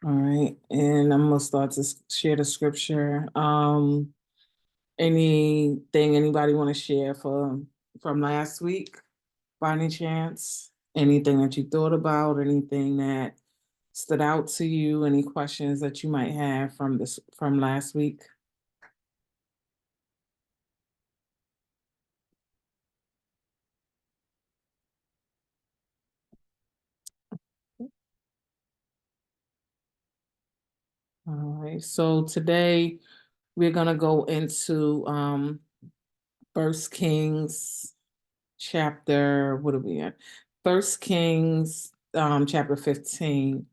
All right, and I'm gonna start to share the scripture. Anything anybody want to share from last week by any chance? Anything that you thought about, anything that stood out to you, any questions that you might have from last week? All right, so today we're gonna go into First Kings chapter, what are we at? First Kings chapter 15.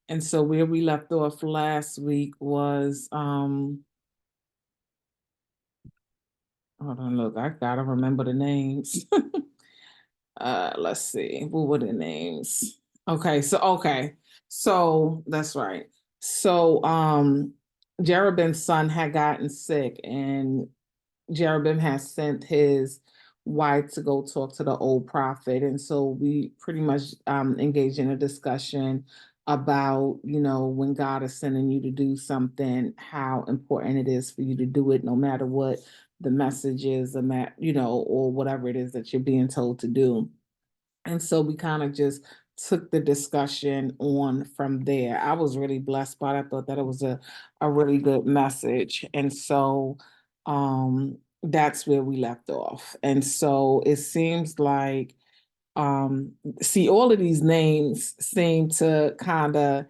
And so where we left off last week was hold on, look, I gotta remember the names. Let's see, what were the names? So that's right. So Jeroboam's son had gotten sick, and Jeroboam has sent his wife to go talk to the old prophet. And so we pretty much engaged in a discussion about, when God is sending you to do something, how important it is for you to do it, no matter what the message is, or whatever it is that you're being told to do. And so we kind of just took the discussion on from there. I was really blessed by it. I thought that it was a really good message. And so that's where we left off. And so it seems like see, all of these names seem to kind of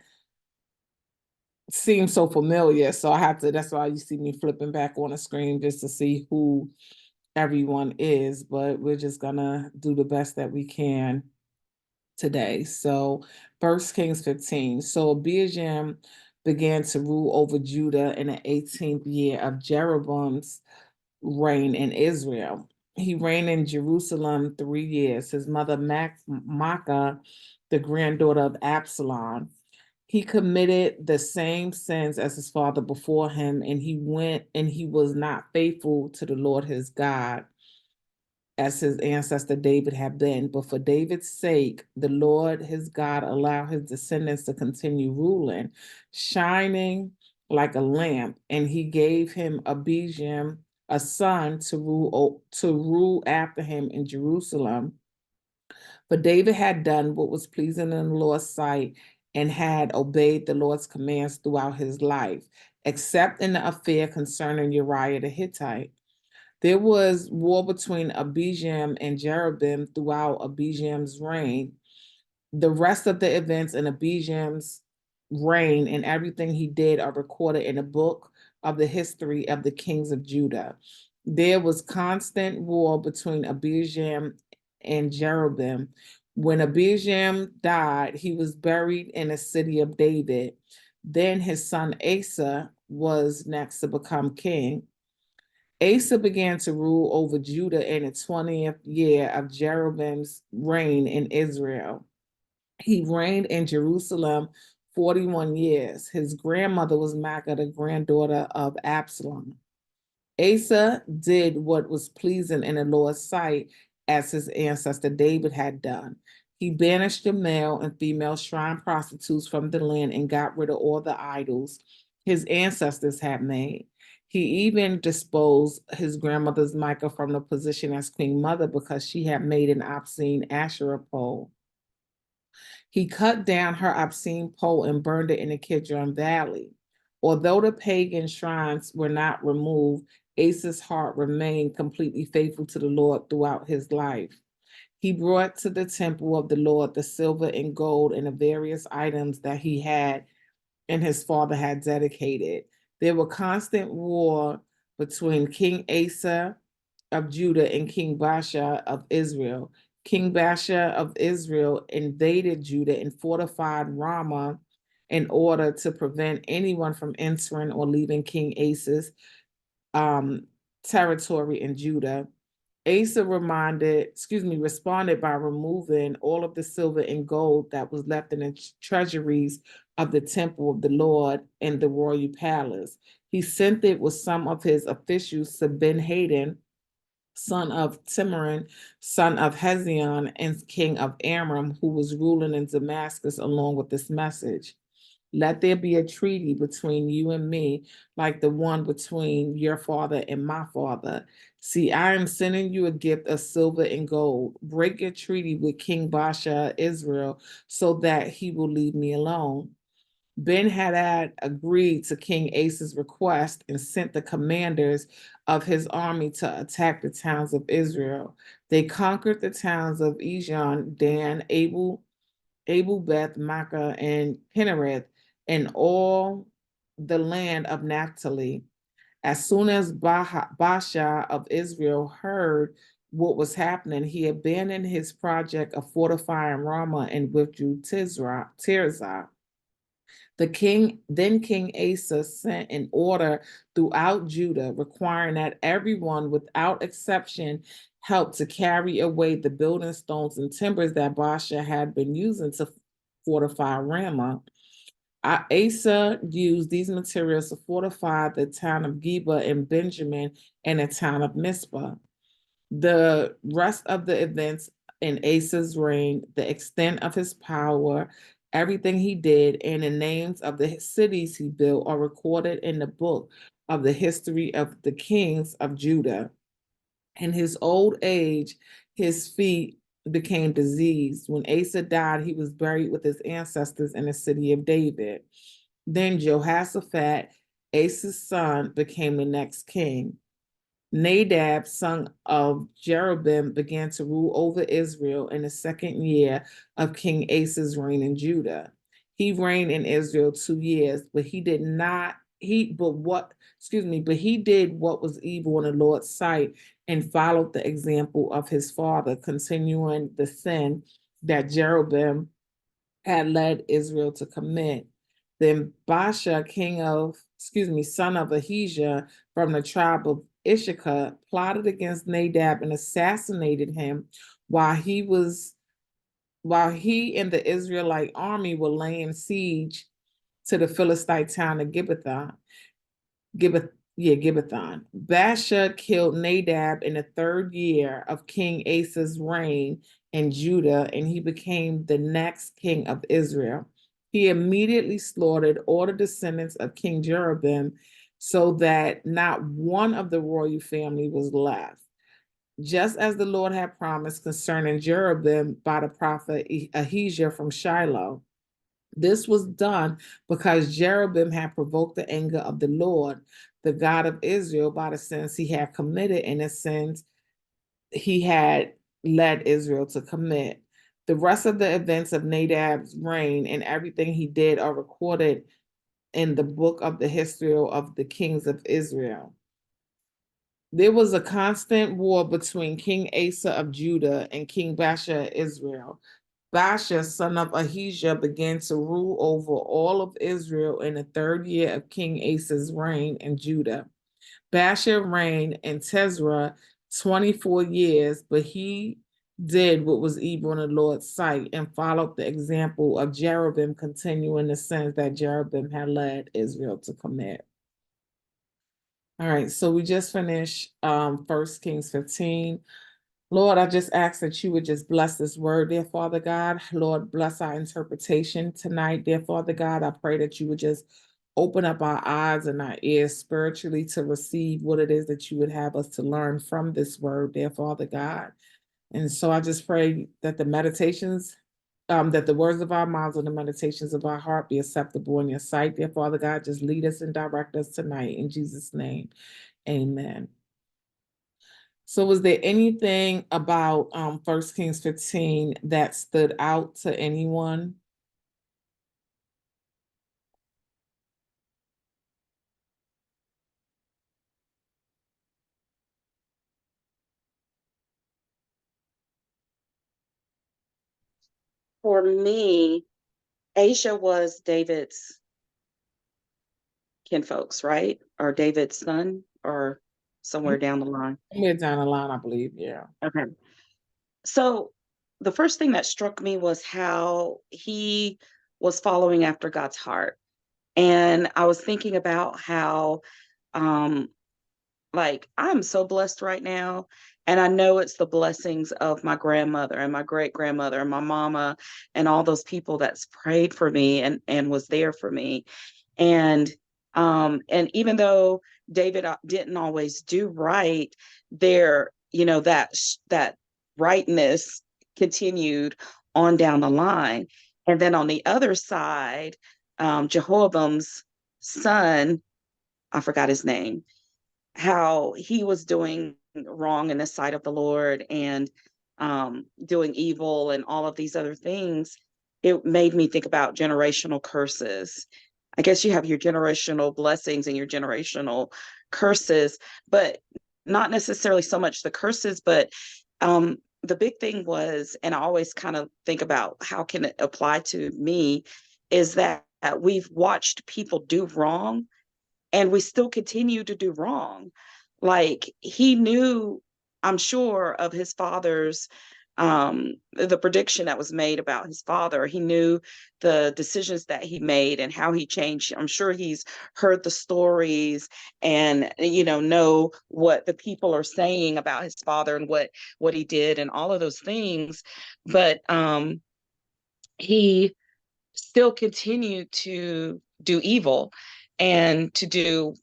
seem so familiar. So that's why you see me flipping back on the screen just to see who everyone is. But we're just gonna do the best that we can today. So, First Kings 15. So Abijam began to rule over Judah in the 18th year of Jeroboam's reign in Israel. He reigned in Jerusalem 3 years. His mother Maacah, the granddaughter of Absalom, he committed the same sins as his father before him, and he went and he was not faithful to the Lord his God as his ancestor David had been. But for David's sake, the Lord his God allowed his descendants to continue ruling, shining like a lamp, and he gave him Abijam, a son, to rule after him in Jerusalem. For David had done what was pleasing in the Lord's sight and had obeyed the Lord's commands throughout his life, except in the affair concerning Uriah the Hittite. There was war between Abijam and Jeroboam throughout Abijam's reign. The rest of the events in Abijam's reign and everything he did are recorded in a book of the history of the kings of Judah. There was constant war between Abijam and Jeroboam. When Abijam died, he was buried in the city of David. Then his son Asa was next to become king. Asa began to rule over Judah in the 20th year of Jeroboam's reign in Israel. He reigned in Jerusalem 41 years. His grandmother was Maacah, the granddaughter of Absalom. Asa did what was pleasing in the Lord's sight, as his ancestor David had done. He banished the male and female shrine prostitutes from the land and got rid of all the idols his ancestors had made. He even disposed his grandmother's Micah from the position as queen mother because she had made an obscene Asherah pole. He cut down her obscene pole and burned it in the Kidron Valley. Although the pagan shrines were not removed, Asa's heart remained completely faithful to the Lord throughout his life. He brought to the temple of the Lord the silver and gold and the various items that he had and his father had dedicated. There were constant war between King Asa of Judah and King Baasha of Israel. King Baasha of Israel invaded Judah and fortified Ramah in order to prevent anyone from entering or leaving King Asa's um, territory in Judah. Asa responded by removing all of the silver and gold that was left in the treasuries of the temple of the Lord and the royal palace. He sent it with some of his officials to Ben-Hadad, son of Timorin, son of Hezion, and king of Aram, who was ruling in Damascus along with this message. Let there be a treaty between you and me, like the one between your father and my father. See, I am sending you a gift of silver and gold. Break your treaty with King Baasha of Israel so that he will leave me alone. Ben-Hadad agreed to King Asa's request and sent the commanders of his army to attack the towns of Israel. They conquered the towns of Ijon, Dan, Abel Beth, Makkah, and Kinnereth, and all the land of Naphtali. As soon as Baasha of Israel heard what was happening, he abandoned his project of fortifying Ramah and withdrew Tirzah. King Asa sent an order throughout Judah requiring that everyone without exception help to carry away the building stones and timbers that Baasha had been using to fortify Ramah. Asa used these materials to fortify the town of Geba and Benjamin and the town of Mizpah. The rest of the events in Asa's reign, the extent of his power, everything he did, and the names of the cities he built are recorded in the book of the history of the kings of Judah. In his old age, his feet became diseased. When Asa died, he was buried with his ancestors in the city of David. Then Jehoshaphat, Asa's son, became the next king. Nadab, son of Jeroboam, began to rule over Israel in the second year of King Asa's reign in Judah. He reigned in Israel 2 years, but he did what was evil in the Lord's sight and followed the example of his father, continuing the sin that Jeroboam had led Israel to commit. Then Baasha, son of Ahijah from the tribe of Issachar, plotted against Nadab and assassinated him while he and the Israelite army were laying siege to the Philistine town of Gibbethon. Baasha killed Nadab in the third year of King Asa's reign in Judah, and he became the next king of Israel. He immediately slaughtered all the descendants of King Jeroboam so that not one of the royal family was left. Just as the Lord had promised concerning Jeroboam by the prophet Ahijah from Shiloh. This was done because Jeroboam had provoked the anger of the Lord, the God of Israel, by the sins he had committed and the sins he had led Israel to commit. The rest of the events of Nadab's reign and everything he did are recorded in the book of the history of the kings of Israel. There was a constant war between King Asa of Judah and King Baasha of Israel. Baasha, son of Ahijah, began to rule over all of Israel in the third year of King Asa's reign in Judah. Baasha reigned in Tirzah 24 years, but he did what was evil in the Lord's sight and followed the example of Jeroboam, continuing the sins that Jeroboam had led Israel to commit. All right, so we just finished 1 Kings 15. Lord, I just ask that you would just bless this word, dear Father God. Lord, bless our interpretation tonight, dear Father God. I pray that you would just open up our eyes and our ears spiritually to receive what it is that you would have us to learn from this word, dear Father God. And so I just pray that the that the words of our mouths and the meditations of our heart be acceptable in your sight, dear Father God. Just lead us and direct us tonight. In Jesus' name, amen. So was there anything about 1 Kings 15 that stood out to anyone? For me, Asia was David's kinfolks, right? Or David's son, or somewhere down the line. Somewhere down the line, I believe, yeah. Okay. So the first thing that struck me was how he was following after God's heart. And I was thinking about how, like, I'm so blessed right now And I know it's the blessings of my grandmother and my great grandmother and my mama and all those people that's prayed for me and was there for me. And and even though David didn't always do right, there, that rightness continued on down the line. And then on the other side, Jehoram's son, I forgot his name, how he was doing wrong in the sight of the Lord and doing evil and all of these other things, it made me think about generational curses. I guess you have your generational blessings and your generational curses, but not necessarily so much the curses, but the big thing was, and I always kind of think about how can it apply to me, is that we've watched people do wrong and we still continue to do wrong. Like he knew, I'm sure, of his father's the prediction that was made about his father. He knew the decisions that he made and how he changed. I'm sure he's heard the stories and know what the people are saying about his father and what he did and all of those things. But he still continued to do evil and to do,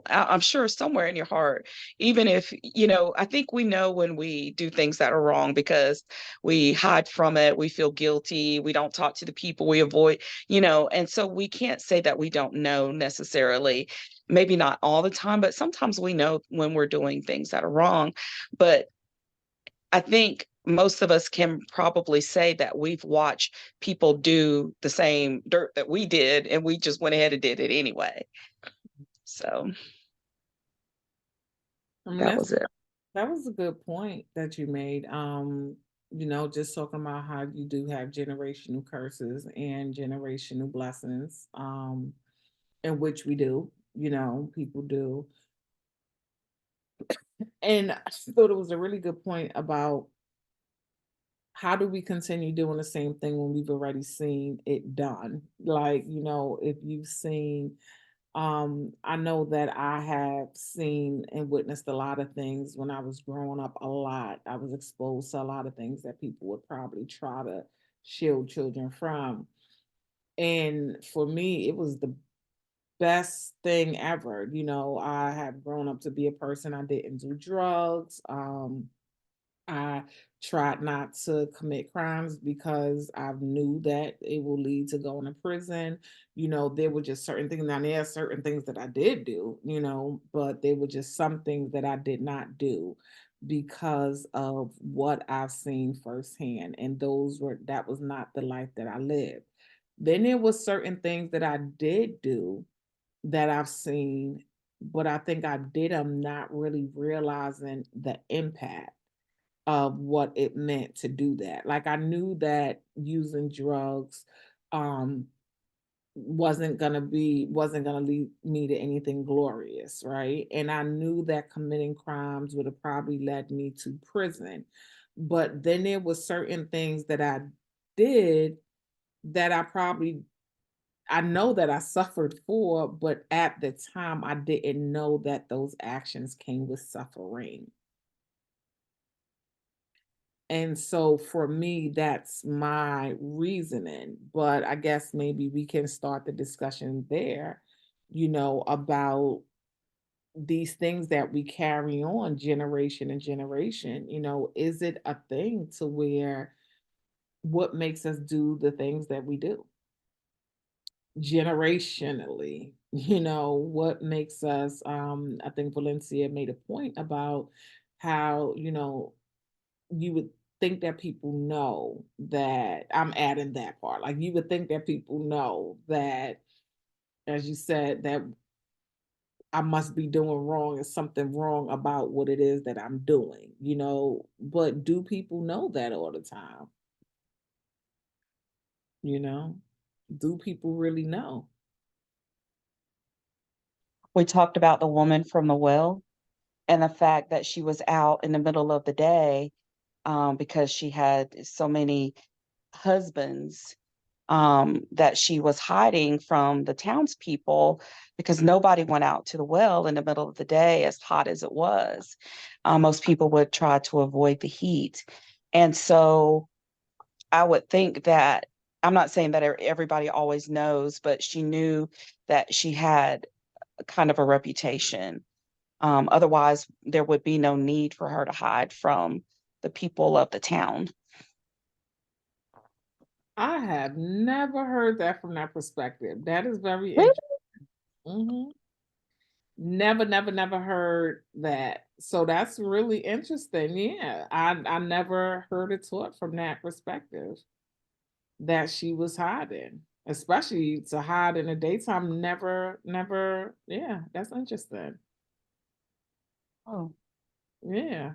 I'm sure somewhere in your heart, even if, I think we know when we do things that are wrong because we hide from it, we feel guilty, we don't talk to the people, we avoid, and so we can't say that we don't know necessarily. Maybe not all the time, but sometimes we know when we're doing things that are wrong. But I think most of us can probably say that we've watched people do the same dirt that we did, and we just went ahead and did it anyway. So I mean, that was it. that was a good point that you made. Just talking about how you do have generational curses and generational blessings, in which we do, people do. And I thought it was a really good point about how do we continue doing the same thing when we've already seen it done? Like, if you've seen, I know that I have seen and witnessed a lot of things when I was growing up a lot. I was exposed to a lot of things that people would probably try to shield children from. And for me, it was the best thing ever. I had grown up to be a person, I didn't do drugs. I tried not to commit crimes because I knew that it will lead to going to prison. There were just certain things. Now, there are certain things that I did do, but there were just some things that I did not do because of what I've seen firsthand. And that was not the life that I lived. Then there was certain things that I did do that I've seen, but I think I did them not really realizing the impact of what it meant to do that. Like I knew that using drugs um wasn't gonna lead me to anything glorious, right? And I knew that committing crimes would have probably led me to prison. But then there was certain things that I did that I know that I suffered for, but at the time I didn't know that those actions came with suffering. And so for me, that's my reasoning. But I guess maybe we can start the discussion there, about these things that we carry on generation and generation. Is it a thing to where what makes us do the things that we do generationally? What makes us, I think Valencia made a point about how, you would think that people know that I'm adding that part. Like you would think that people know that, as you said, that I must be doing wrong and something wrong about what it is that I'm doing, but do people know that all the time? You know? Do people really know? We talked about the woman from the well and the fact that she was out in the middle of the day because she had so many husbands, that she was hiding from the townspeople because nobody went out to the well in the middle of the day as hot as it was. Most people would try to avoid the heat. And so I would think that, I'm not saying that everybody always knows, but she knew that she had a kind of a reputation. Otherwise, there would be no need for her to hide from the people of the town. I have never heard that from that perspective. That is very Really? interesting. Mhm. Never, never, never heard that. So that's really interesting. Yeah, I never heard it taught from that perspective that she was hiding, especially to hide in the daytime. Never, never. Yeah, that's interesting. Oh, Yeah.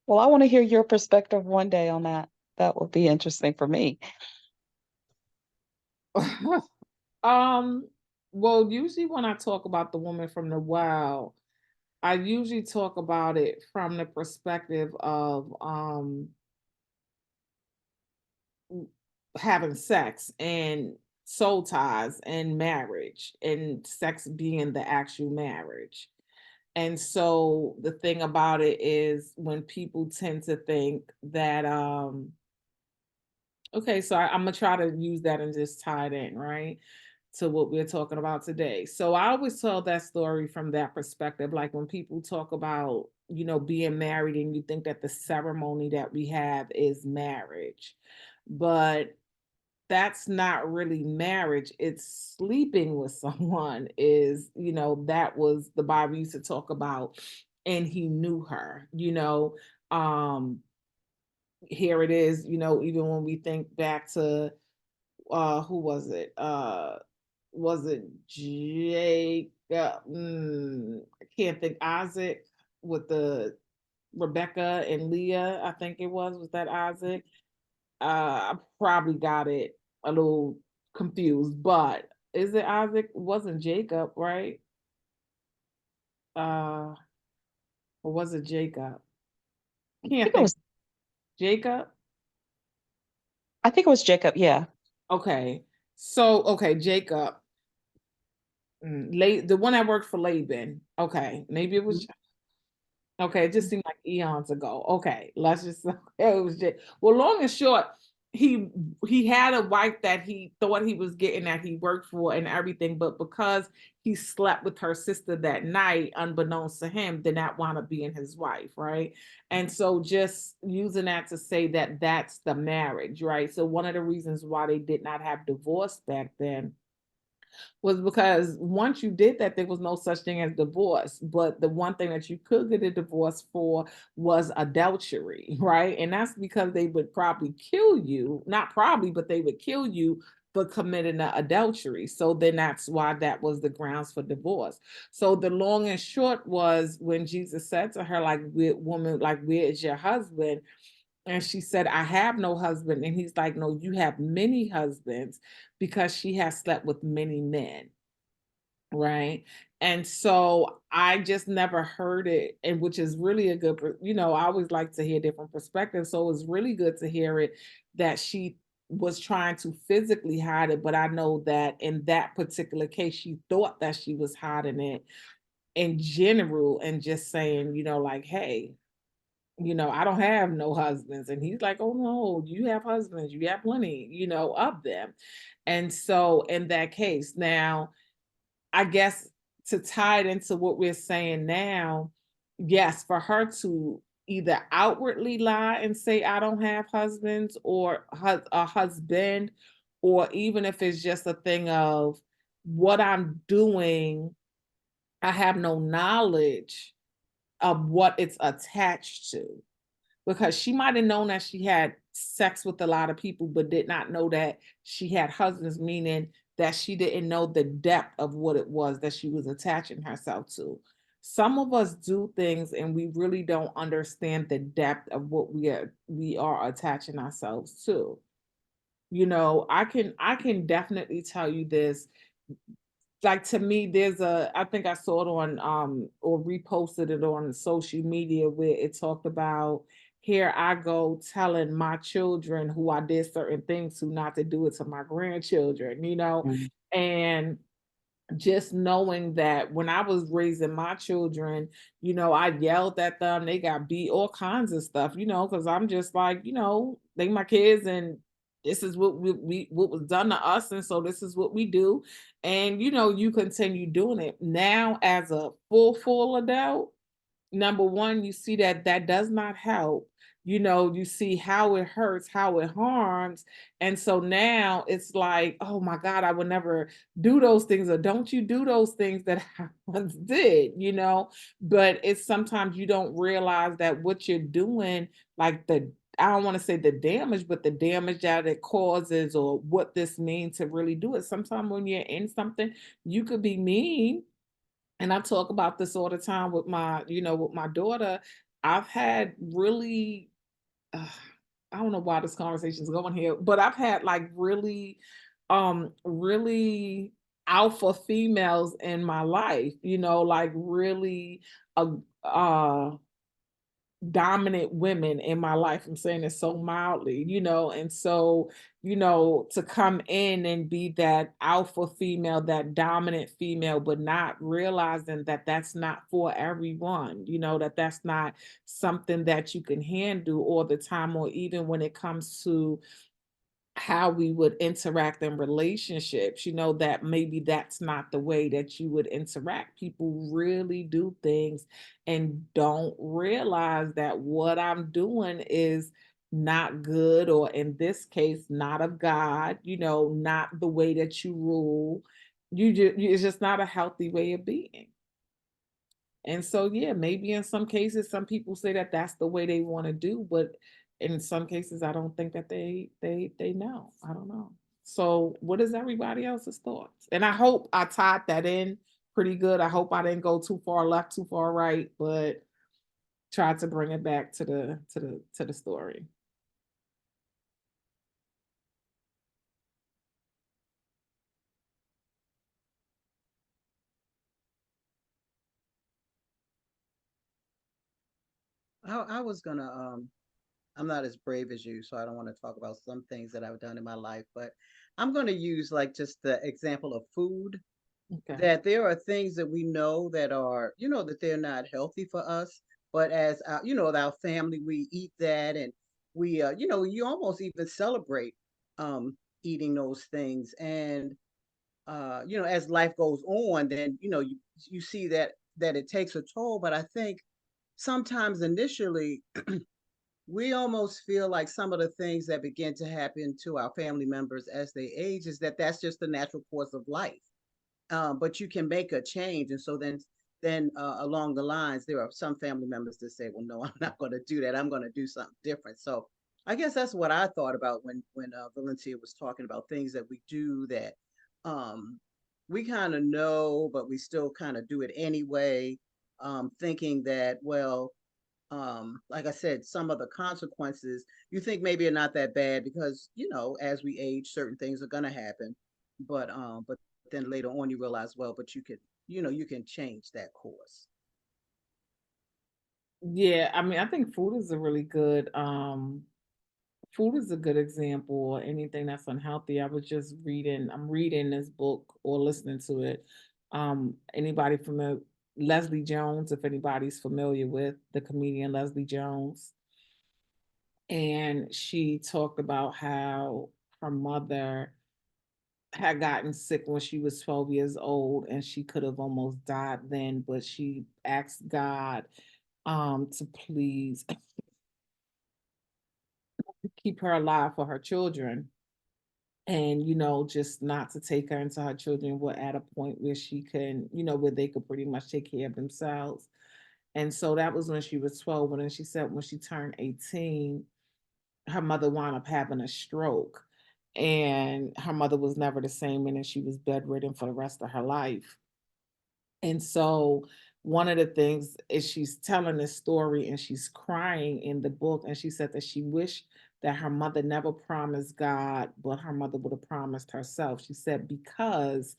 well, I want to hear your perspective one day on that. That would be interesting for me. um. Well, usually when I talk about the woman from the well, I usually talk about it from the perspective of having sex and soul ties and marriage and sex being the actual marriage. And so the thing about it is when people tend to think that okay, so I'm gonna try to use that and just tie it in, right? To what we're talking about today. So I always tell that story from that perspective. Like when people talk about, being married and you think that the ceremony that we have is marriage. But that's not really marriage. It's sleeping with someone is, that was the Bible used to talk about, and he knew her, Um, here it is, even when we think back to who was it? Was it Jake? I can't think. Isaac with the Rebecca and Leah, I think it was. Was that Isaac? I probably got it a little confused, but is it Isaac? It wasn't Jacob, right? Uh, or was it Jacob? I Can't think it think. was, Jacob? I think it was Jacob. Yeah. Okay. So, okay, Jacob. The one that worked for Laban. Okay, maybe it was. Okay, it just seemed like eons ago. Okay, let's just it was just well, long and short, he he had a wife that he thought he was getting that he worked for and everything, but because he slept with her sister that night, unbeknownst to him, then that wound up being his wife, right? And so just using that to say that that's the marriage, right? So one of the reasons why they did not have divorce back then was because once you did that, there was no such thing as divorce. But the one thing that you could get a divorce for was adultery, right? And that's because they would probably kill you, not probably, but they would kill you for committing the adultery. So then that's why that was the grounds for divorce. So the long and short was when Jesus said to her, like, woman, like, where is your husband? And she said, I have no husband. And he's like, no, you have many husbands because she has slept with many men. Right. And so I just never heard it. And which is really a good, I always like to hear different perspectives. So it's really good to hear it that she was trying to physically hide it. But I know that in that particular case, she thought that she was hiding it in general and just saying, like, hey, I don't have no husbands. And he's like, oh no, you have husbands, you have plenty, of them. And so in that case, now, I guess to tie it into what we're saying now, yes, for her to either outwardly lie and say, I don't have husbands or a husband, or even if it's just a thing of what I'm doing, I have no knowledge of what it's attached to because she might have known that she had sex with a lot of people, but did not know that she had husbands, meaning that she didn't know the depth of what it was that she was attaching herself to. Some of us do things and we really don't understand the depth of what we are attaching ourselves to. I can definitely tell you this, like, to me, I think I saw it on or reposted it on social media where it talked about, here I go telling my children who I did certain things to not to do it to my grandchildren, Mhm. and just knowing that when I was raising my children, I yelled at them, they got beat, all kinds of stuff, because I'm just like, they my kids and this is what what was done to us. And so this is what we do. And you continue doing it. Now as a full adult, number one, you see that that does not help. You see how it hurts, how it harms. And so now it's like, oh my God, I would never do those things, or don't you do those things that I once did. But it's sometimes you don't realize that what you're doing, like I don't want to say the damage, but the damage that it causes, or what this means to really do it. Sometimes when you're in something, you could be mean, and I talk about this all the time with my daughter. I've had really, uh, I don't know why this conversation is going here, but I've had like really alpha females in my life, like really, uh, uh, dominant women in my life. I'm saying it so mildly. And so, to come in and be that alpha female, that dominant female, but not realizing that that's not for everyone, that that's not something that you can handle all the time, or even when it comes to how we would interact in relationships, that maybe that's not the way that you would interact. People really do things and don't realize that what I'm doing is not good, or in this case, not of God, not the way that you rule. It's just not a healthy way of being. And so, yeah, maybe in some cases, some people say that that's the way they want to do, but in some cases, I don't think that they know. I don't know. So, what is everybody else's thoughts? And I hope I tied that in pretty good. I hope I didn't go too far left, too far right, but tried to bring it back to the story. I was gonna I'm not as brave as you, so I don't want to talk about some things that I've done in my life, but I'm going to use like just the example of food, Okay. that there are things that we know that are, that they're not healthy for us, but as our family, we eat that, and we, you almost even celebrate um, eating those things. And, as life goes on, then, you see that it takes a toll. But I think sometimes initially, we almost feel like some of the things that begin to happen to our family members as they age is that that's just the natural course of life. But you can make a change, and so then along the lines, there are some family members that say, "Well, no, I'm not going to do that. I'm going to do something different." So I guess that's what I thought about when Valencia was talking about things that we do that um, we kind of know, but we still kind of do it anyway, thinking that, well, like I said, some of the consequences you think maybe are not that bad because, as we age, certain things are gonna happen. But then later on you realize, well, but you can change that course. Yeah, I mean, I think food is a good example. Anything that's unhealthy. I'm reading this book or listening to it. Anybody familiar? Leslie Jones, if anybody's familiar with the comedian Leslie Jones. And she talked about how her mother had gotten sick when she was 12 years old, and she could have almost died then, but she asked God to please keep her alive for her children, and just not to take her until her children were at a point where she can, where they could pretty much take care of themselves. And so that was when she was 12. And then she said when she turned 18, her mother wound up having a stroke, and her mother was never the same, and then she was bedridden for the rest of her life. And so one of the things is she's telling this story and she's crying in the book. And she said that she wished that her mother never promised God, but her mother would have promised herself. She said, because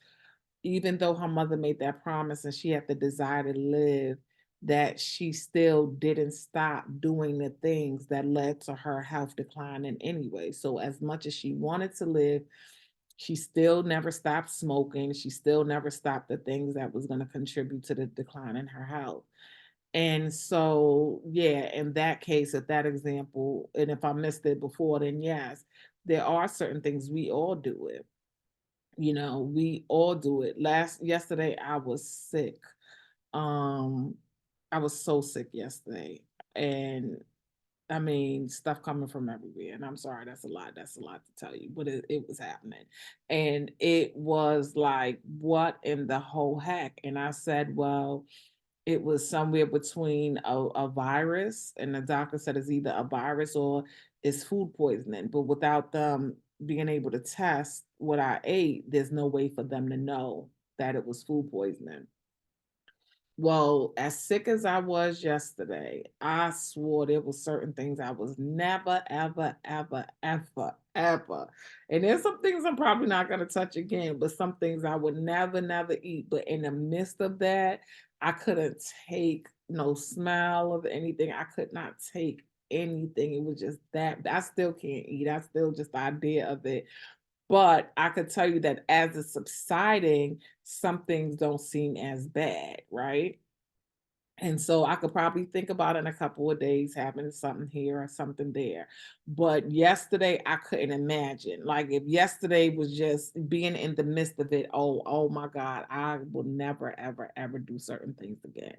even though her mother made that promise and she had the desire to live, that she still didn't stop doing the things that led to her health decline in any way. So as much as she wanted to live, She still never stopped smoking. She still never stopped the things that was going to contribute to the decline in her health. And so, yeah, in that case, at that example, and if I missed it before, then yes, there are certain things we all do it. We all do it. Yesterday I was sick. Um, I was so sick yesterday. And I mean, stuff coming from everywhere. And I'm sorry, that's a lot. That's a lot to tell you, but it was happening. And it was like, what in the whole heck? And I said, well, it was somewhere between a virus, and the doctor said it's either a virus or it's food poisoning. But without them being able to test what I ate, there's no way for them to know that it was food poisoning. Well, as sick as I was yesterday, I swore there was certain things I was never, ever, ever, ever, ever. And there's some things I'm probably not going to touch again, but some things I would never, never eat. But in the midst of that, I couldn't take no smell of anything. I could not take anything. It was just that I still can't eat. I still just the idea of it. But I could tell you that as it's subsiding, some things don't seem as bad, right? And so I could probably think about it in a couple of days having something here or something there. But yesterday I couldn't imagine. Like if yesterday was just being in the midst of it, oh my God, I will never, ever, ever do certain things again.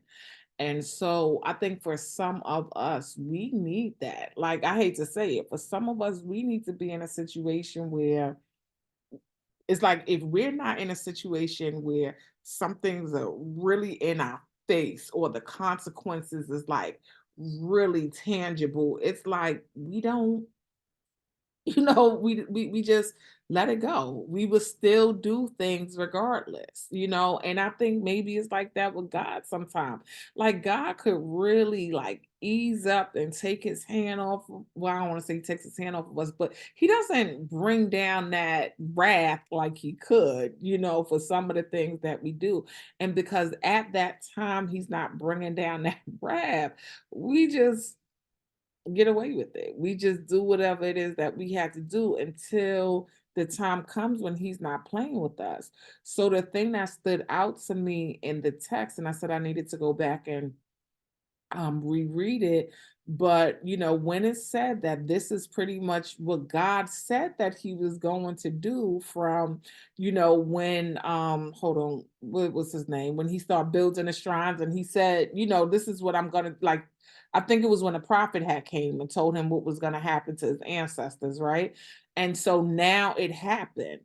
And so I think for some of us, we need that. Like I hate to say it, for some of us, we need to be in a situation where it's like if we're not in a situation where something's really in our face or the consequences is like really tangible, it's like we don't we just let it go. We will still do things regardless, and I think maybe it's like that with God sometimes. Like God could really like ease up and take his hand off well, I don't want to say he takes his hand off of us, but he doesn't bring down that wrath like he could, for some of the things that we do. And because at that time he's not bringing down that wrath, we just get away with it. We just do whatever it is that we had to do until the time comes when he's not playing with us. So the thing that stood out to me in the text, and I said I needed to go back and reread it, but when it said that this is pretty much what God said that he was going to do from when hold on, what was his name, when he started building the shrines, and he said, this is what I'm gonna like. I think it was when a prophet had came and told him what was going to happen to his ancestors, right? And so now it happened.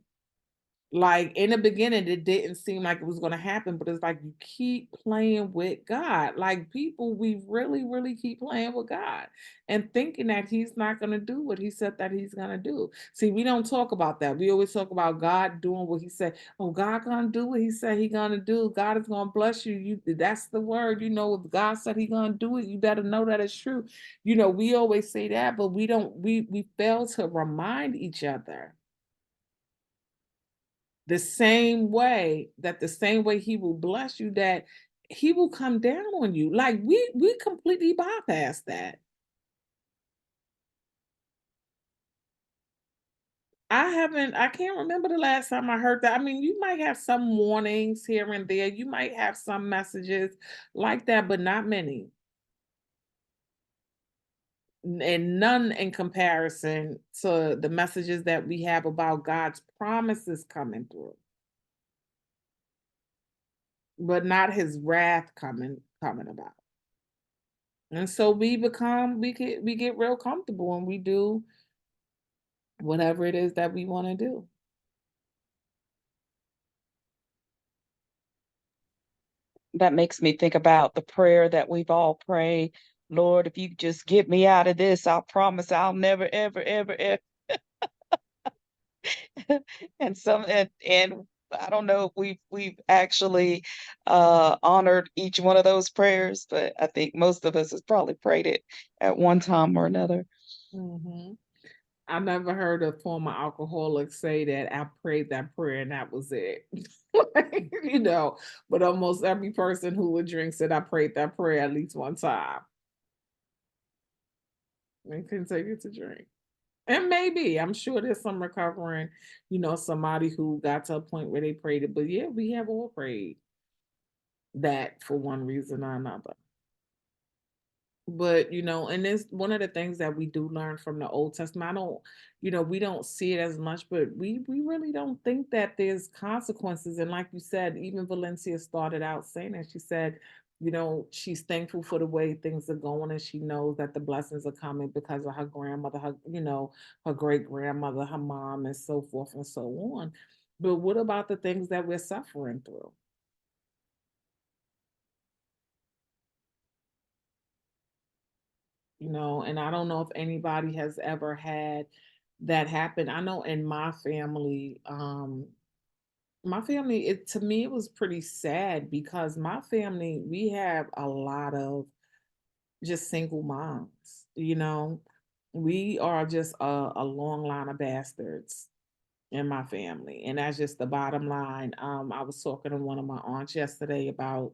Like in the beginning, it didn't seem like it was going to happen, but it's like you keep playing with God. Like people, we really, really keep playing with God and thinking that he's not going to do what he said that he's going to do. See, we don't talk about that. We always talk about God doing what he said. Oh, God going to do what he said he going to do. God is going to bless you. That's the word. If God said he going to do it, you better know that it's true. We always say that, but we fail to remind each other the same way he will bless you, that he will come down on you. Like we completely bypass that. I can't remember the last time I heard that. I mean, you might have some warnings here and there. You might have some messages like that, but not many. And none in comparison to the messages that we have about God's promises coming through, but not his wrath coming about. And so we get real comfortable and we do whatever it is that we want to do. That makes me think about the prayer that we've all prayed. Lord, if you just get me out of this, I promise I'll never, ever, ever, ever. And I don't know if we've actually honored each one of those prayers, but I think most of us has probably prayed it at one time or another. Hmm. I never heard a former alcoholic say that I prayed that prayer and that was it. Like, but almost every person who would drink said I prayed that prayer at least one time and continue to drink. And maybe, I'm sure there's some recovering, somebody who got to a point where they prayed it. But yeah, we have all prayed that for one reason or another. But, and it's one of the things that we do learn from the Old Testament. I don't, we don't see it as much, but we really don't think that there's consequences. And like you said, even Valencia started out saying that. She said, she's thankful for the way things are going, and she knows that the blessings are coming because of her grandmother, her great grandmother, her mom, and so forth and so on. But what about the things that we're suffering through? And I don't know if anybody has ever had that happen. I know in my family, it to me it was pretty sad because my family, we have a lot of just single moms. We are just a long line of bastards in my family. And that's just the bottom line. I was talking to one of my aunts yesterday about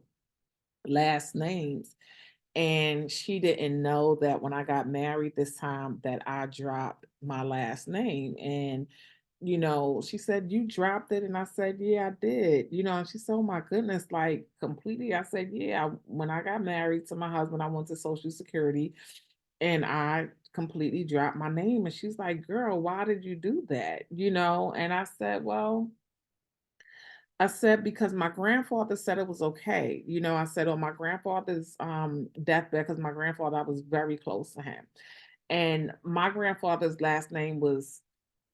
last names, and she didn't know that when I got married this time that I dropped my last name. And, she said, "You dropped it?" And I said, "Yeah, I did." And she said, "Oh my goodness, like completely." I said, "Yeah, when I got married to my husband, I went to Social Security and I completely dropped my name." And she's like, "Girl, why did you do that?" And I said, "Well," I said, "because my grandfather said it was okay." I said on my grandfather's deathbed, because my grandfather, I was very close to him. And my grandfather's last name was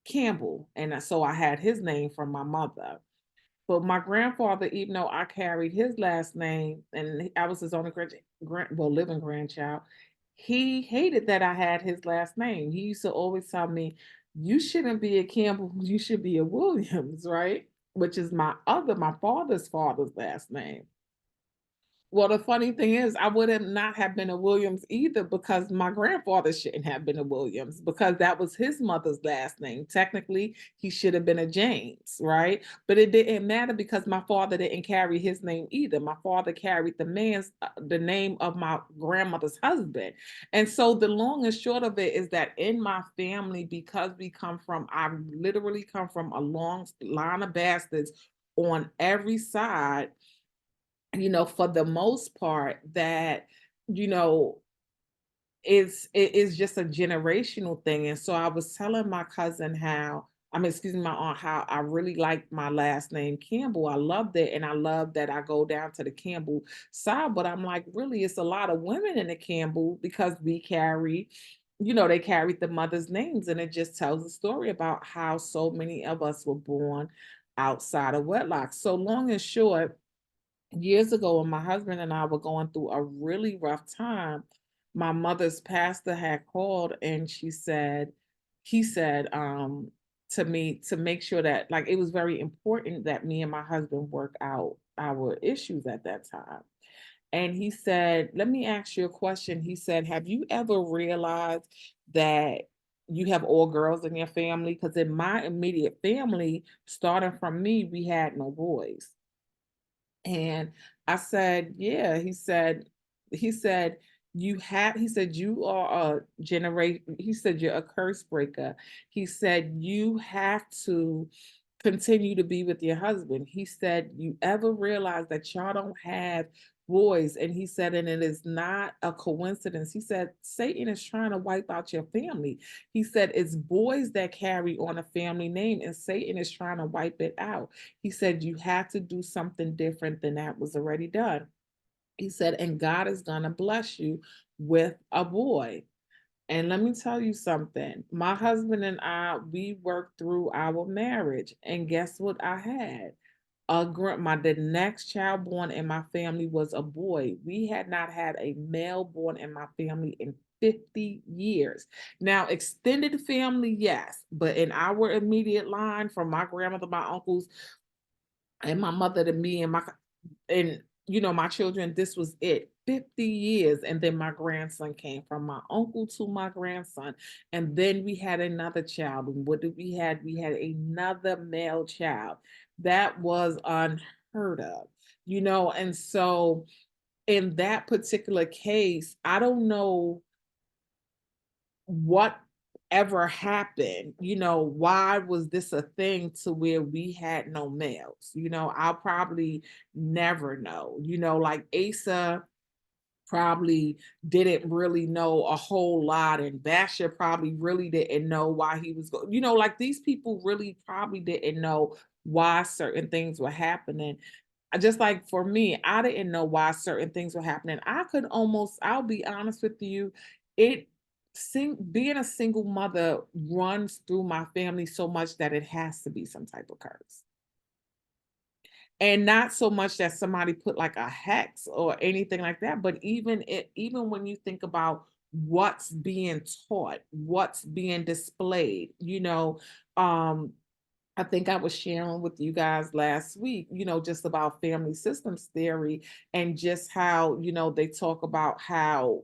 Campbell. And so I had his name from my mother. But my grandfather, even though I carried his last name and I was his only living grandchild, he hated that I had his last name. He used to always tell me, "You shouldn't be a Campbell, you should be a Williams," right? Which is my father's last name. Well, the funny thing is, I would have not have been a Williams either, because my grandfather shouldn't have been a Williams because that was his mother's last name. Technically, he should have been a James, right? But it didn't matter because my father didn't carry his name either. My father carried the name of my grandmother's husband. And so the long and short of it is that in my family, because I literally come from a long line of bastards on every side, for the most part, that, you know, it is just a generational thing. And so I was telling my cousin excuse me, my aunt, how I really liked my last name Campbell. I loved it. And I love that I go down to the Campbell side. But I'm like, really, it's a lot of women in the Campbell because they carried the mother's names. And it just tells a story about how so many of us were born outside of wedlock. So long and short, years ago when my husband and I were going through a really rough time, my mother's pastor had called and he said to me to make sure that, like, it was very important that me and my husband work out our issues at that time. And he said, "Let me ask you a question." He said, "Have you ever realized that you have all girls in your family? Because in my immediate family, starting from me, we had no boys." And I said, "Yeah." He said, he said, "You are a generation," he said, "You're a curse breaker." He said, "You have to continue to be with your husband." He said, "You ever realize that y'all don't have boys?" And he said, "And it is not a coincidence." He said, "Satan is trying to wipe out your family." He said, "It's boys that carry on a family name, and Satan is trying to wipe it out." He said, "You have to do something different than that was already done." He said, "And God is going to bless you with a boy." And let me tell you something. My husband and I, we worked through our marriage. And guess what I had? The next child born in my family was a boy. We had not had a male born in my family in 50 years. Now, extended family, yes, but in our immediate line, from my grandmother, my uncles, and my mother to me and my children, this was it. 50 years. And then my grandson came from my uncle to my grandson. And then we had another child. And what did we had? We had another male child. That was unheard of. And so in that particular case, I don't know what ever happened? You know, why was this a thing to where we had no males? You know, I'll probably never know. You know, like Asa probably didn't really know a whole lot, and Basher probably really didn't know why he was going. You know, like these people really probably didn't know why certain things were happening. Just like for me, I didn't know why certain things were happening. I could almost, I'll be honest with you, it being a single mother runs through my family so much that it has to be some type of curse. And not so much that somebody put like a hex or anything like that, but even when you think about what's being taught, what's being displayed, you know, um, I think I was sharing with you guys last week, you know, just about family systems theory and just how, you know, they talk about how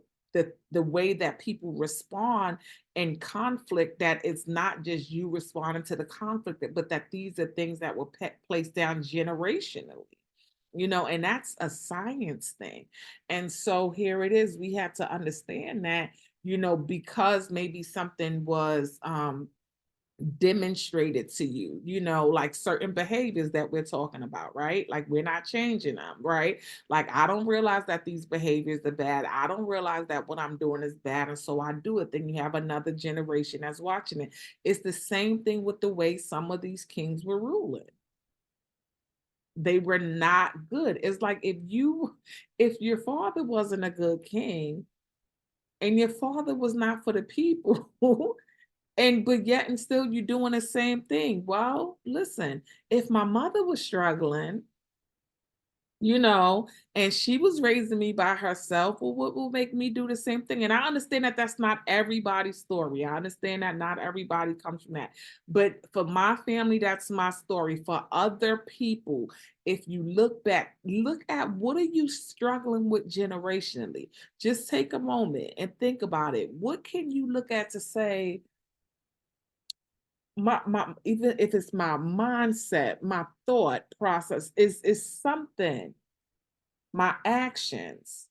the way that people respond in conflict, that it's not just you responding to the conflict, but that these are things that were placed down generationally, you know, and that's a science thing. And so here it is, we have to understand that, you know, because maybe something was demonstrated to you, you know, like certain behaviors that we're talking about, right? Like we're not changing them, right? Like I don't realize that these behaviors are bad. I don't realize that what I'm doing is bad. And so I do it. Then you have another generation that's watching it. It's the same thing with the way some of these kings were ruling. They were not good. It's like if your father wasn't a good king and your father was not for the people, and but yet and still you're doing the same thing. Well, listen, if my mother was struggling, you know, and she was raising me by herself, well, what will make me do the same thing? And I understand that that's not everybody's story. I understand that not everybody comes from that. But for my family, that's my story. For other people, if you look back, look at what are you struggling with generationally? Just take a moment and think about it. What can you look at to say, my even if it's my mindset, my thought process is something, my actions,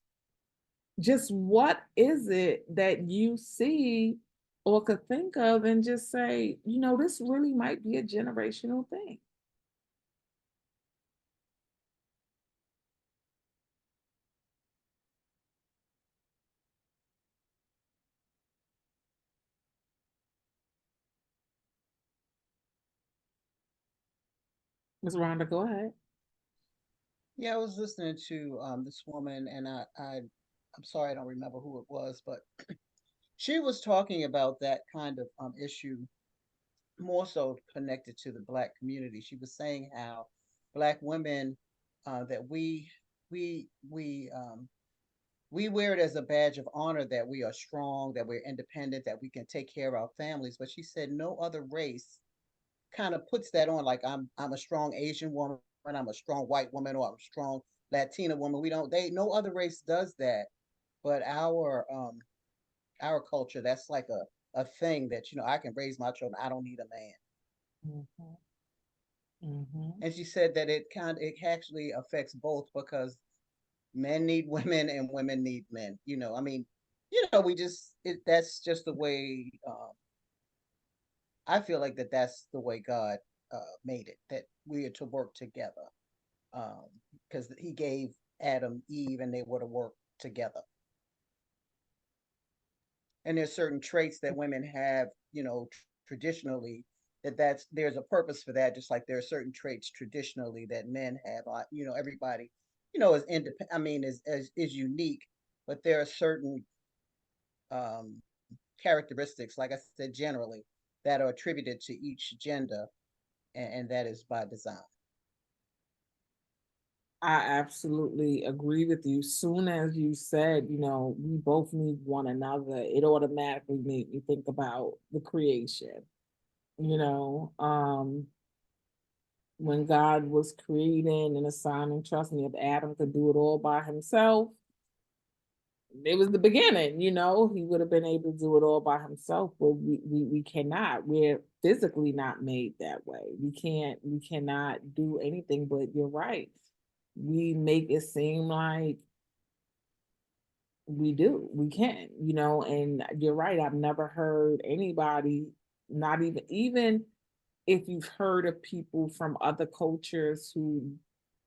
just what is it that you see or could think of and just say, you know, this really might be a generational thing. Ms. Rhonda, go ahead. Yeah, I was listening to this woman, and I'm sorry I don't remember who it was, but she was talking about that kind of issue, more so connected to the Black community. She was saying how Black women, that we wear it as a badge of honor that we are strong, that we're independent, that we can take care of our families. But she said no other race kind of puts that on, like I'm a strong Asian woman, I'm a strong white woman, or I'm a strong Latina woman. We don't they no other race does that. But our culture, that's like a thing that, I can raise my children. I don't need a man. Mhm, mhm. And she said that it actually affects both, because men need women and women need men. I mean, we that's just the way, I feel like that's the way God made it, that we are to work together. Because he gave Adam Eve, and they were to work together. And there's certain traits that women have, traditionally, there's a purpose for that. Just like there are certain traits traditionally that men have. Everybody, is independent. I mean, is unique, but there are certain um, characteristics, like I said, generally, that are attributed to each gender, and that is by design. I absolutely agree with you. Soon as you said, you know, we both need one another, it automatically made me think about the creation. You know, when God was creating and assigning trust, and if Adam could do it all by himself, it was the beginning, you know, he would have been able to do it all by himself, but we cannot. We're physically not made that way. We cannot do anything, but you're right. We make it seem like we can, and you're right. I've never heard anybody, not even if you've heard of people from other cultures who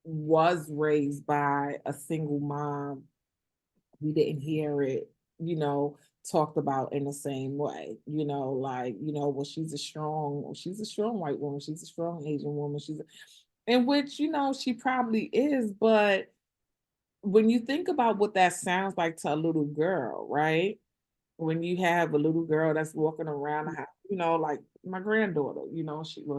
was raised by a single mom, we didn't hear it, you know, talked about in the same way, like, well, she's a strong white woman, she's a strong Asian woman, in which, she probably is, but when you think about what that sounds like to a little girl, right? When you have a little girl that's walking around the house, like my granddaughter,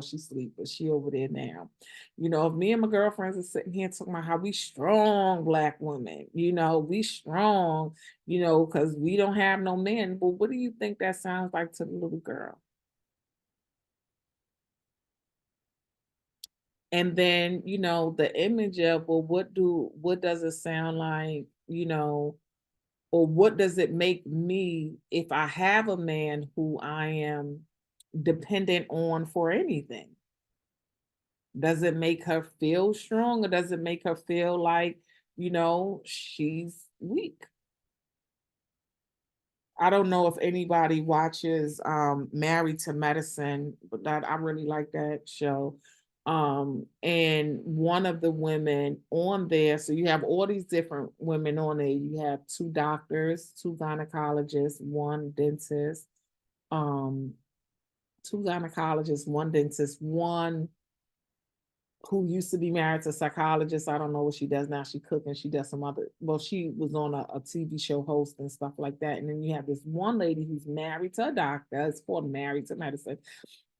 she sleep, but she over there now. If me and my girlfriends are sitting here talking about how we strong Black women, we strong, because we don't have no men. But what do you think that sounds like to the little girl? And then, the image of, well, what does it sound like, or what does it make me if I have a man who I am dependent on for anything? Does it make her feel strong, or does it make her feel like, she's weak? I don't know if anybody watches Married to Medicine, but that I really like that show. And one of the women on there, so you have all these different women on there. You have two doctors, two gynecologists, one dentist, um, two gynecologists, one dentist, one who used to be married to a psychologist. I don't know what she does now. She cooking, she does some other, well, she was on a TV show host and stuff like that. And then you have this one lady who's married to a doctor. It's called Married to Medicine.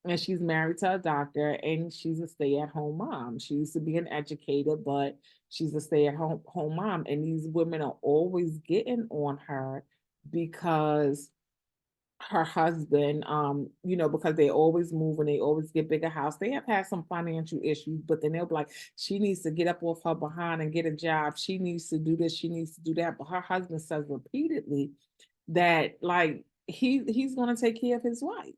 And she's married to a doctor, and she's a stay-at-home mom. She used to be an educator, but she's a stay-at-home mom. And these women are always getting on her because her husband, because they always move and they always get bigger house. They have had some financial issues, but then they'll be like, she needs to get up off her behind and get a job. She needs to do this, she needs to do that. But her husband says repeatedly that like he's gonna take care of his wife.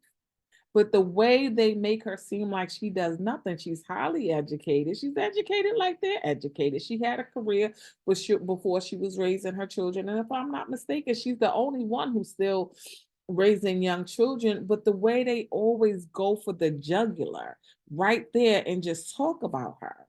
But the way they make her seem like she does nothing, she's highly educated. She's educated like they're educated. She had a career before she was raising her children. And if I'm not mistaken, she's the only one who's still raising young children. But the way they always go for the jugular right there and just talk about her,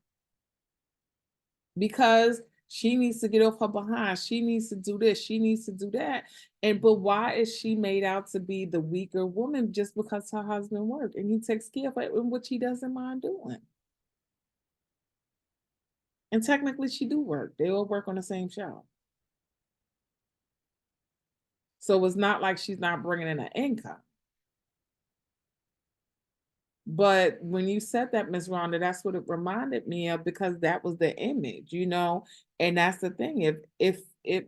because she needs to get off her behind. She needs to do this. She needs to do that. But why is she made out to be the weaker woman just because her husband works and he takes care of her, which he doesn't mind doing? And technically, she do work. They all work on the same show. So it's not like she's not bringing in an income. But when you said that, Miss Rhonda, that's what it reminded me of, because that was the image, and that's the thing. If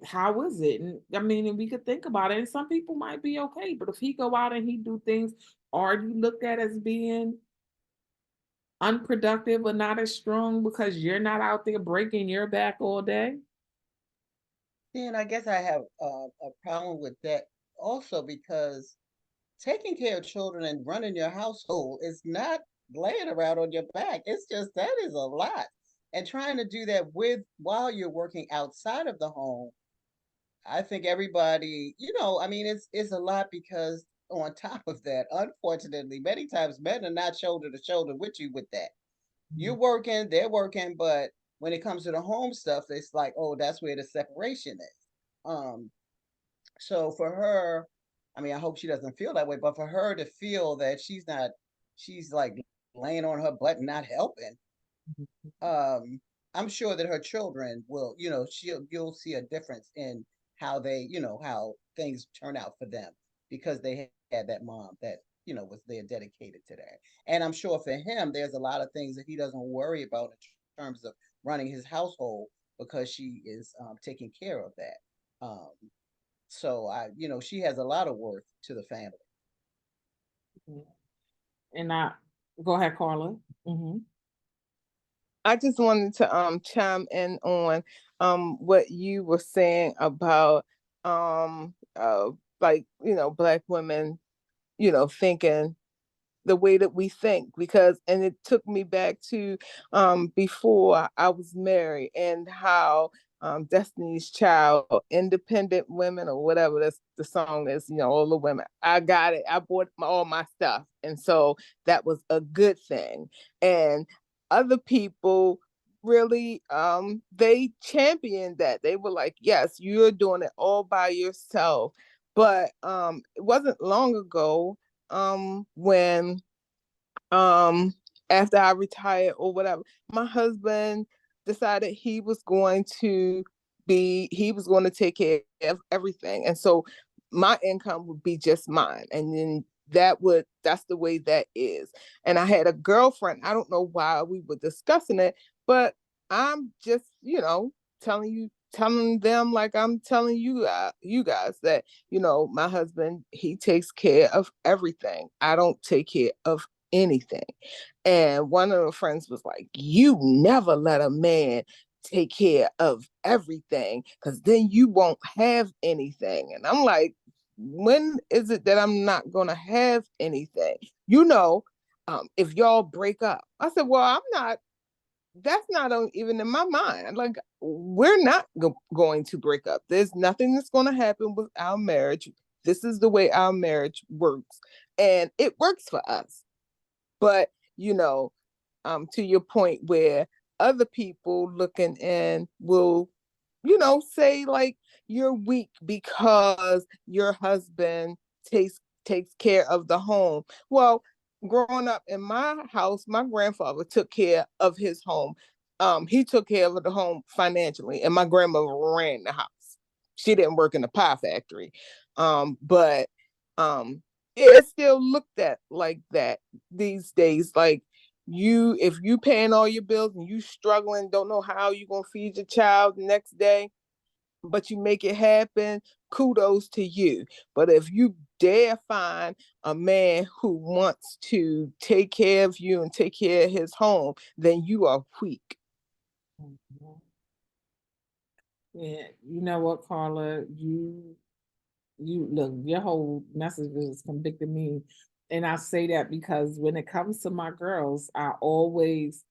how is it? And I mean, and we could think about it, and some people might be okay, but if he go out and he do things, are you looked at as being unproductive or not as strong because you're not out there breaking your back all day? And I guess I have a problem with that also, because taking care of children and running your household is not laying around on your back. It's just that is a lot. And trying to do that while you're working outside of the home, I think everybody, I mean, it's a lot, because on top of that, unfortunately, many times men are not shoulder to shoulder with you with that. You're working, they're working, but when it comes to the home stuff, it's like, oh, that's where the separation is. Um, so for her, I mean, I hope she doesn't feel that way, but for her to feel that she's like laying on her butt and not helping, I'm sure that her children will, you'll see a difference in how how things turn out for them, because they had that mom that, was there dedicated to that. And I'm sure for him, there's a lot of things that he doesn't worry about in terms of running his household, because she is taking care of that. Um, so she has a lot of worth to the family. And I go ahead, Carla. Mm-hmm. I just wanted to chime in on what you were saying about like, Black women, thinking the way that we think, because, and it took me back to before I was married, and how Destiny's Child, Independent Women, or whatever the song is, all the women. I got it. I bought all my stuff. And so that was a good thing. And other people really, they championed that. They were like, yes, you're doing it all by yourself. But it wasn't long ago when after I retired or whatever, my husband decided he was going to take care of everything. And so my income would be just mine. And then that's the way that is. And I had a girlfriend, I don't know why we were discussing it, but I'm just, telling them like I'm telling you guys that, my husband, he takes care of everything. I don't take care of anything. And one of the friends was like, you never let a man take care of everything because then you won't have anything. And I'm like, when is it that I'm not going to have anything? If y'all break up. I said, well, that's not even in my mind. Like, we're not going to break up. There's nothing that's going to happen with our marriage. This is the way our marriage works. And it works for us. But, to your point where other people looking in will, say like you're weak because your husband takes care of the home. Well, growing up in my house, my grandfather took care of his home. He took care of the home financially, and my grandmother ran the house. She didn't work in the pie factory. But it's still looked at like that these days. Like, if you paying all your bills and you struggling, don't know how you gonna feed your child the next day, but you make it happen, kudos to you. But if you dare find a man who wants to take care of you and take care of his home, then you are weak. Mhm. Yeah, you know what, Carla, you look, your whole message is convicting me. And I say that because when it comes to my girls, I always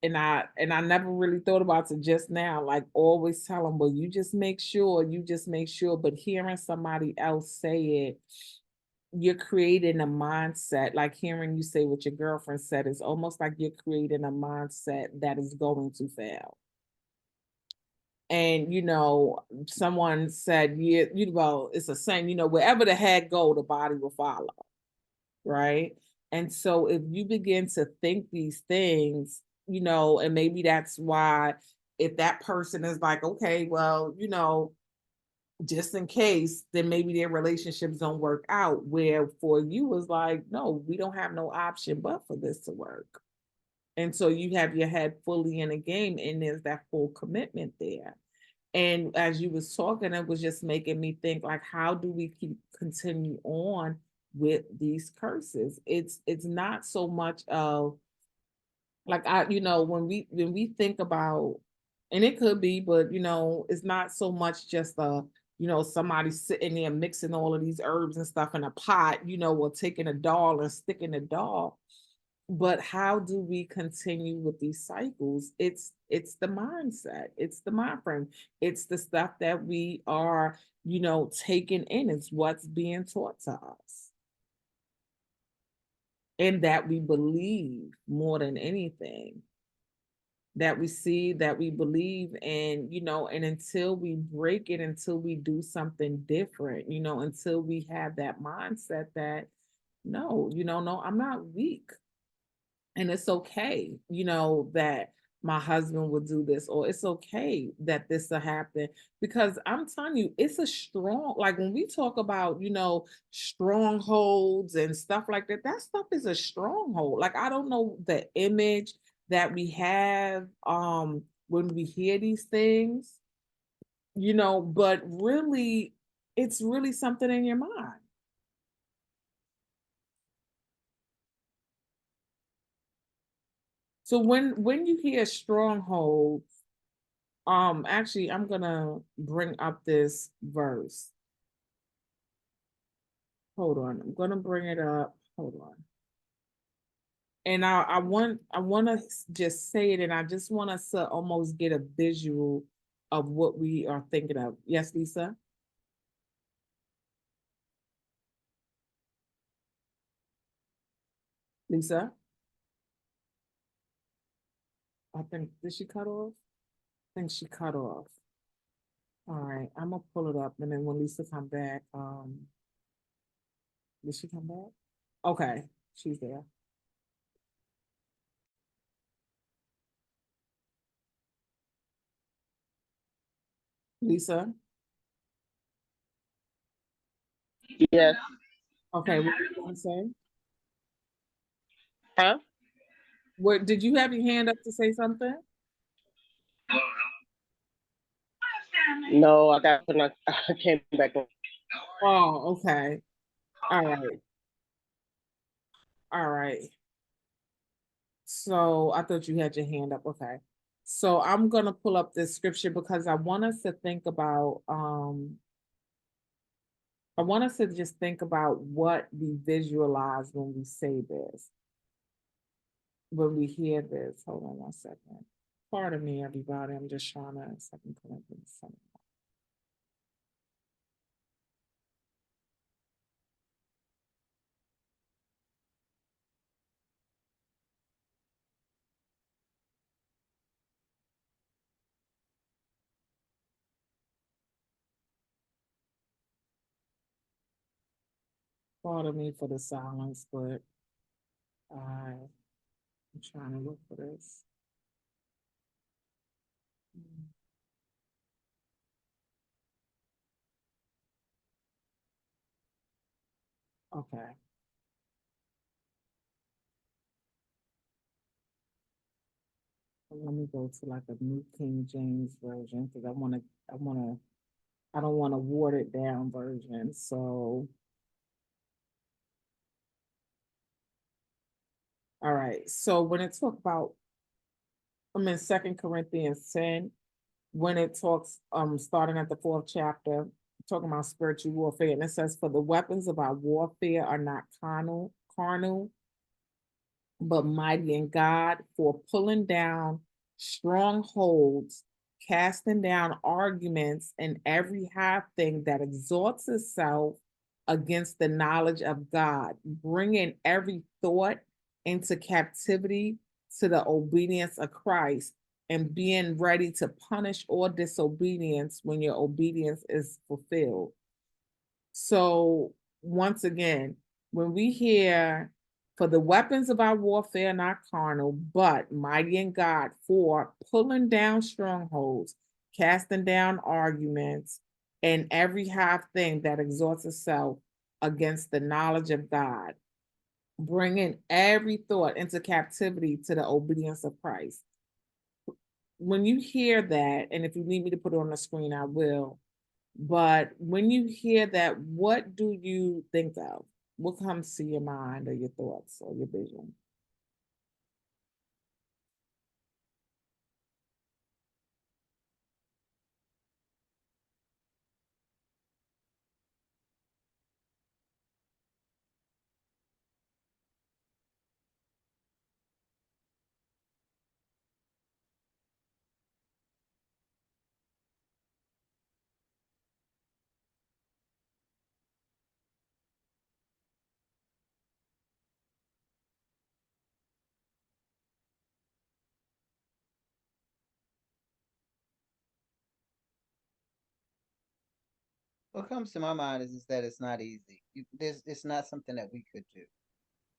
and I never really thought about it just now, like always tell them, well, you just make sure. But hearing somebody else say it, you're creating a mindset, like hearing you say what your girlfriend said, is almost like you're creating a mindset that is going to fail. And someone said, yeah, well, it's a saying, wherever the head go, the body will follow, right? And so if you begin to think these things, and maybe that's why, if that person is like, okay, well, just in case, then maybe their relationships don't work out. Where for you is like, no, we don't have no option but for this to work. And so you have your head fully in the game, and there's that full commitment there. And as you was talking, it was just making me think, like, how do we continue on with these curses? It's not so much of like, when we think about, and it could be, but it's not so much just somebody sitting there mixing all of these herbs and stuff in a pot, or taking a doll and sticking a doll. But how do we continue with these cycles? It's the mindset, it's the mind frame, it's the stuff that we are taking in. It's what's being taught to us, and that we believe more than anything, that we see, that we believe. And and until we break it, until we do something different, until we have that mindset that no, no, I'm not weak. And it's okay, that my husband would do this, or it's okay that this will happen. Because I'm telling you, it's a strong, like when we talk about, strongholds and stuff like that, that stuff is a stronghold. Like, I don't know the image that we have when we hear these things, but really, it's really something in your mind. So when you hear stronghold, actually, I'm gonna bring up this verse. Hold on, I'm gonna bring it up. Hold on. And I want to just say it, and I just want us to almost get a visual of what we are thinking of. Yes, Lisa? Lisa? I think, did she cut off? I think she cut off. All right, I'm gonna pull it up, and then when Lisa come back, did she come back? Okay, she's there. Lisa? Yes. Okay, what did you want to say? Huh? What, did you have your hand up to say something? No, I got when I came back. Oh, okay. All right. All right. So I thought you had your hand up. Okay. So I'm gonna pull up this scripture because I want us to think about I want us to just think about what we visualize when we say this. When we hear this. Hold on one second. Pardon me, everybody. I'm just trying to 2 Corinthians 7. Pardon me for the silence, but I'm trying to look for this. Okay. Let me go to like a New King James version because I don't want a watered down version. So, all right. So when it talk about, I'm in 2 Corinthians 10, when it talks, starting at the 4th chapter, talking about spiritual warfare, and it says, "For the weapons of our warfare are not carnal, but mighty in God for pulling down strongholds, casting down arguments, and every high thing that exalts itself against the knowledge of God, bringing every thought into captivity to the obedience of Christ, and being ready to punish all disobedience when your obedience is fulfilled." So once again, when we hear, "For the weapons of our warfare are not carnal, but mighty in God for pulling down strongholds, casting down arguments, and every high thing that exalts itself against the knowledge of God, bringing every thought into captivity to the obedience of Christ." When you hear that, and if you need me to put it on the screen, I will. But when you hear that, what do you think of? What comes to your mind or your thoughts or your vision? What comes to my mind is that it's not easy. It's not something that we could do.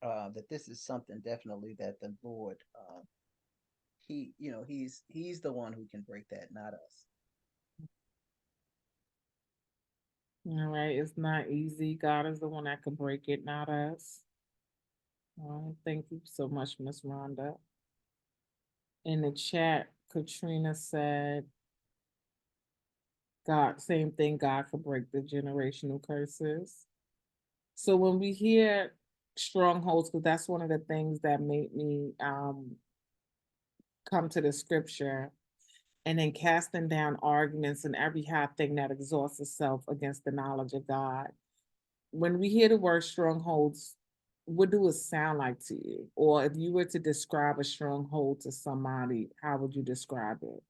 That this is something definitely that the Lord, he's the one who can break that, not us. All right, it's not easy. God is the one that can break it, not us. Thank you so much, Miss Rhonda. In the chat, Katrina said, "God, same thing, God could break the generational curses." So when we hear strongholds, because that's one of the things that made me come to the scripture, and then casting down arguments and every high thing that exalts itself against the knowledge of God. When we hear the word strongholds, what do it sound like to you? Or if you were to describe a stronghold to somebody, how would you describe it?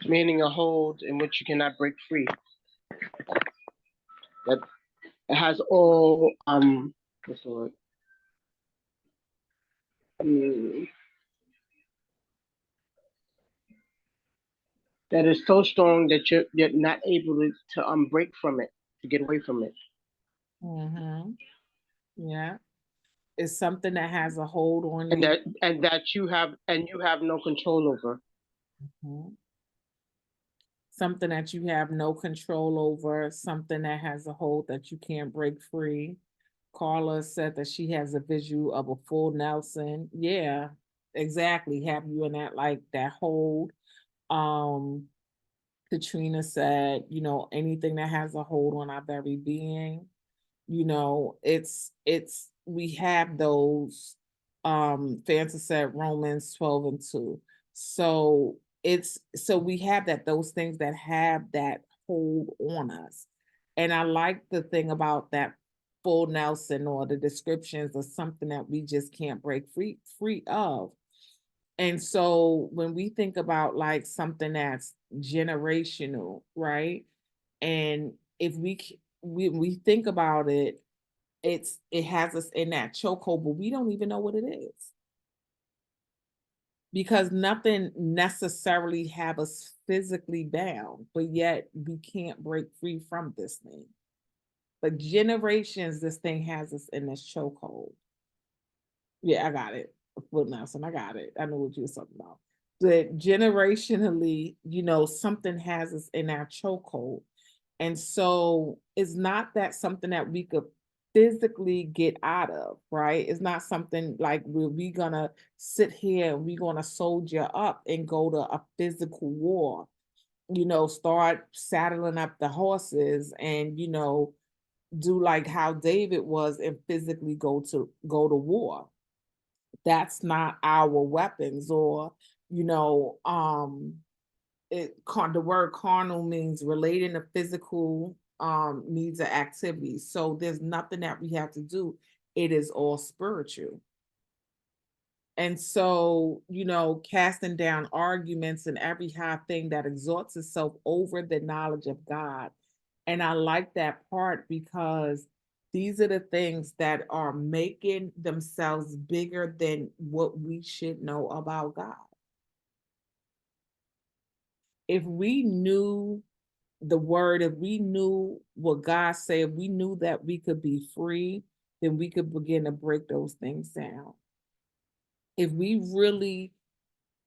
Meaning a hold in which you cannot break free. That it has all what's the word? That is so strong that you're not able to break from it, to get away from it. Mm-hmm. Yeah. It's something that has a hold on And you. that you have no control over. Mhm. Something that you have no control over, something that has a hold that you can't break free. Carla said that she has a visual of a full Nelson. Yeah, exactly. Have you in that like that hold. Um, Katrina said, anything that has a hold on our very being, it's we have those. Fanta said Romans 12:2. So we have those things that have that hold on us. And I like the thing about that full Nelson or the descriptions of something that we just can't break free of. And so when we think about like something that's generational, right? And if we think about it, it has us in that chokehold, but we don't even know what it is. Because nothing necessarily have us physically bound, but yet we can't break free from this thing. But generations, this thing has us in this chokehold. Yeah, I got it. Well, Nelson, I got it. I know what you were talking about. That generationally, something has us in our chokehold. And so it's not that something that we could physically get out of, right? It's not something like we gonna sit here and we're gonna soldier up and go to a physical war, start saddling up the horses and, do like how David was and physically go to war. That's not our weapons or, you know, the word carnal means relating to physical needs or activities. So there's nothing that we have to do. It is all spiritual. And so, casting down arguments and every high thing that exalts itself over the knowledge of God. And I like that part because these are the things that are making themselves bigger than what we should know about God. If we knew the word, if we knew what God said, if we knew that we could be free, then we could begin to break those things down. If we really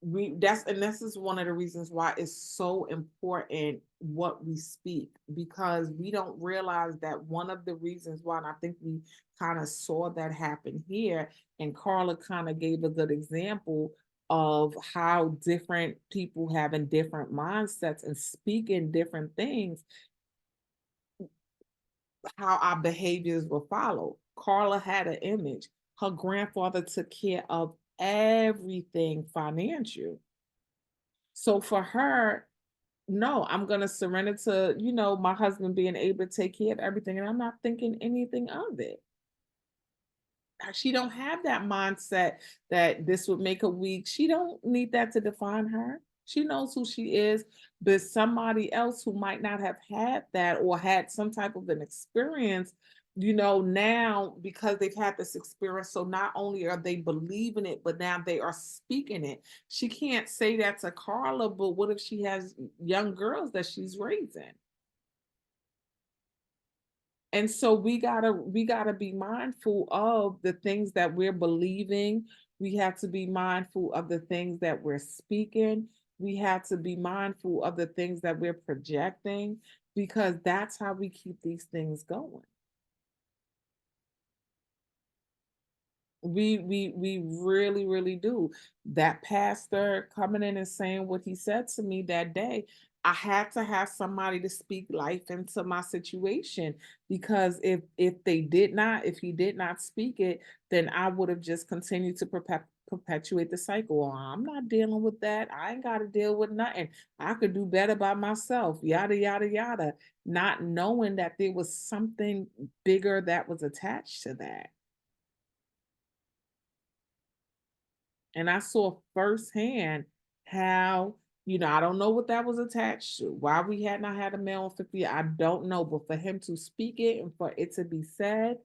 this is one of the reasons why it's so important what we speak, because we don't realize that one of the reasons why, and I think we kind of saw that happen here, and Carla kind of gave a good example of how different people having different mindsets and speaking different things, how our behaviors will follow. Carla had an image. Her grandfather took care of everything financial. So for her, no, I'm gonna surrender to, my husband being able to take care of everything, and I'm not thinking anything of it. She don't have that mindset that this would make her weak. She don't need that to define her. She knows who she is, but somebody else who might not have had that or had some type of an experience, now because they've had this experience, so not only are they believing it, but now they are speaking it. She can't say that to Carla, but what if she has young girls that she's raising? And so we gotta be mindful of the things that we're believing. We have to be mindful of the things that we're speaking. We have to be mindful of the things that we're projecting, because that's how we keep these things going. We really, really do. That pastor coming in and saying what he said to me that day, I had to have somebody to speak life into my situation, because if he did not speak it, then I would have just continued to perpetuate the cycle. "Oh, I'm not dealing with that. I ain't got to deal with nothing. I could do better by myself," yada, yada, yada, not knowing that there was something bigger that was attached to that. And I saw firsthand how, I don't know what that was attached to. Why we had not had a male in 50 years, I don't know. But for him to speak it and for it to be said,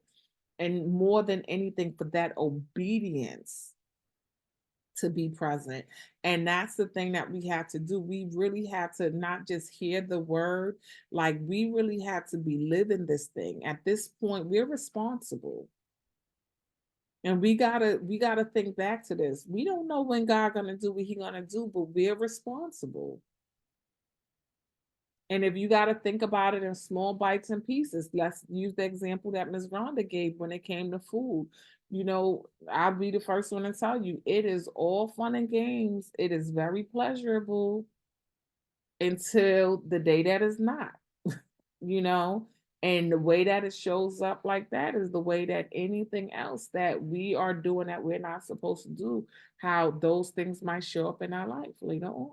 and more than anything, for that obedience to be present. And that's the thing that we have to do. We really have to not just hear the word, like we really have to be living this thing. At this point, we're responsible. And we gotta think back to this. We don't know when God gonna do what he gonna do, but we're responsible. And if you gotta think about it in small bites and pieces, let's use the example that Ms. Rhonda gave when it came to food. I'll be the first one to tell you, it is all fun and games. It is very pleasurable until the day that is not. you know and the way that it shows up like that is the way that anything else that we are doing that we're not supposed to do, how those things might show up in our life later on.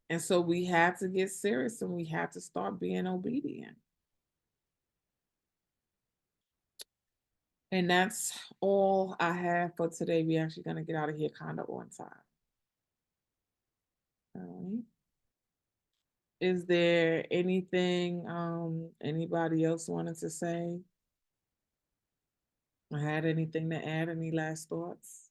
And so we have to get serious and we have to start being obedient. And that's all I have for today. We're actually going to get out of here kind of on time. All right. Is there anything anybody else wanted to say? Or had anything to add? Any last thoughts?